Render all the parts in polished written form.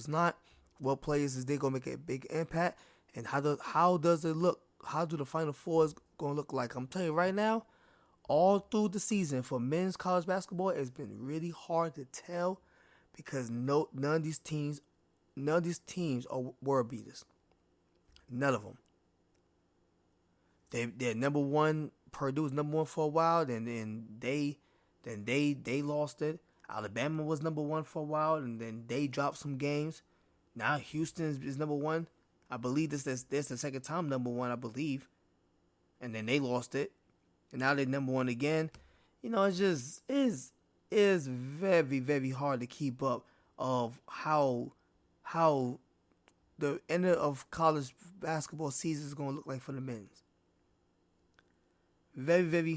It's not what players is they gonna make a big impact, and how does it look? How do the Final Fours gonna look like? I'm telling you right now, all through the season for men's college basketball, it's been really hard to tell because no none of these teams are world beaters. None of them. They're number one. Purdue was number one for a while, then they lost it. Alabama was number one for a while, and then they dropped some games. Now Houston is number one. I believe this the second time number one, I believe. And then they lost it. And now they're number one again. It's just is very, very hard to keep up of how the end of college basketball season is gonna look like for the men's. Very, very,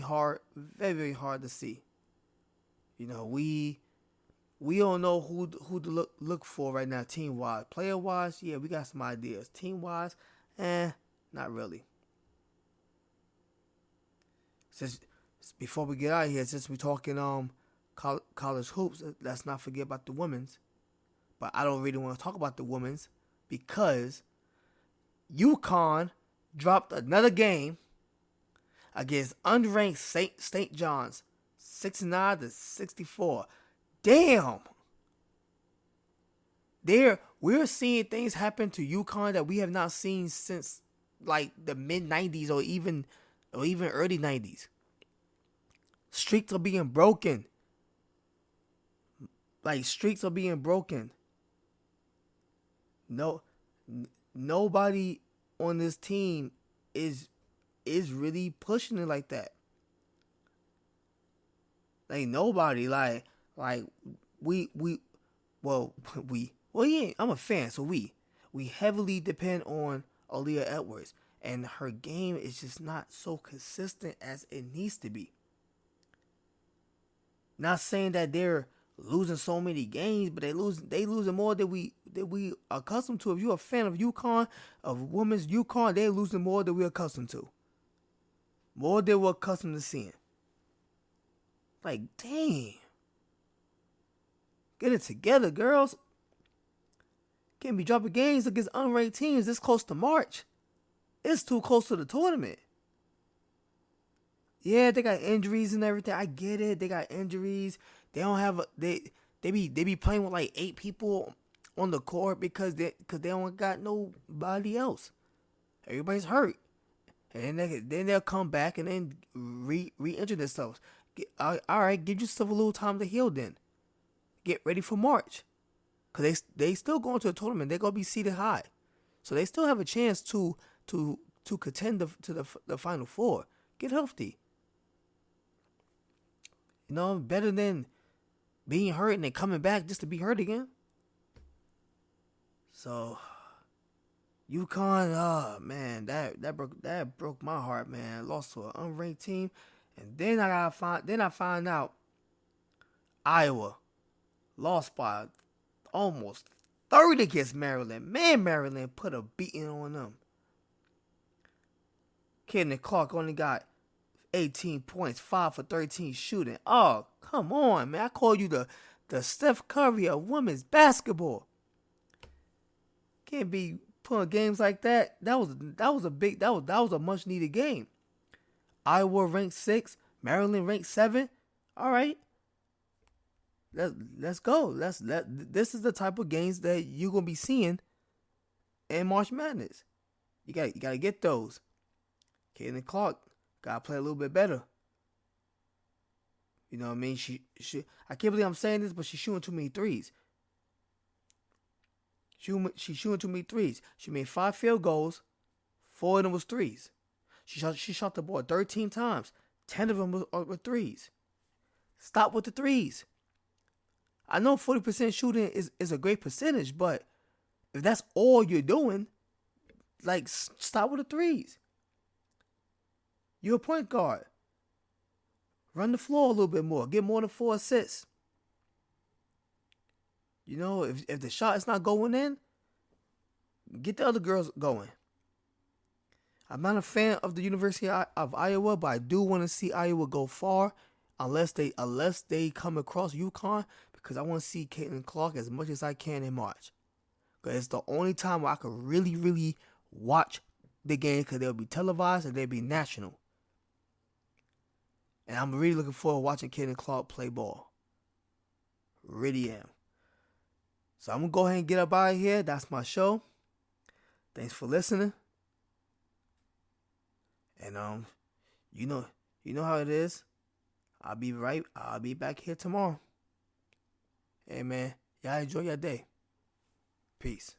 very hard to see. We don't know who to look for right now, team wise. Player wise, yeah, we got some ideas. Team wise, not really. Since before we get out of here, since we're talking college hoops, let's not forget about the women's. But I don't really want to talk about the women's because UConn dropped another game against unranked St. John's, 69-64. Damn. We're seeing things happen to UConn that we have not seen since like the mid '90s or even early '90s. Streaks are being broken. Like streaks are being broken. No, nobody on this team is really pushing it like that. Like nobody, like we well well yeah, I'm a fan, so we heavily depend on Aaliyah Edwards, and her game is just not so consistent as it needs to be. Not saying that they're losing so many games, but they losing more than we are accustomed to. If you're a fan of UConn, of women's UConn, they're losing more than we're accustomed to. More than we're accustomed to seeing. Like, dang. Get it together, girls. Can't be dropping games against unranked teams this close to March. It's too close to the tournament. Yeah, they got injuries and everything. I get it. They got injuries. They don't have they be playing with like 8 people on the court because they don't got nobody else. Everybody's hurt. And then they'll come back and then re-injure themselves. All right, give yourself a little time to heal then. Get ready for March. Because they still going to a tournament. They're going to be seated high. So they still have a chance to contend to the Final Four. Get healthy. Better than being hurt and then coming back just to be hurt again. So, UConn, oh man, that broke my heart, man. Lost to an unranked team, and then I find out Iowa lost by almost 30 against Maryland. Man, Maryland put a beating on them. Kaden Clark only got 18 points, 5 for 13 shooting. Oh, come on, man. I call you the Steph Curry of women's basketball. Can't be putting games like that. That was a much needed game. Iowa ranked 6, Maryland ranked 7. All right. Let's go. This is the type of games that you're gonna be seeing in March Madness. You gotta get those. Caitlin Clark gotta play a little bit better. You know what I mean? She I can't believe I'm saying this, but she's shooting too many threes. She's shooting too many threes. She made 5 field goals, 4 of them was threes. She shot the ball 13 times. 10 of them were threes. Stop with the threes. I know 40% shooting is a great percentage, but if that's all you're doing, like, stop with the threes. You're a point guard. Run the floor a little bit more. Get more than 4 assists. If the shot is not going in, get the other girls going. I'm not a fan of the University of Iowa, but I do want to see Iowa go far unless they come across UConn, because I want to see Caitlin Clark as much as I can in March. Because it's the only time where I could really, really watch the game because they'll be televised and they'll be national. And I'm really looking forward to watching Kaden Clark play ball. Really am. So I'm going to go ahead and get up out of here. That's my show. Thanks for listening. And you know how it is. I'll be back here tomorrow. Hey man, y'all enjoy your day. Peace.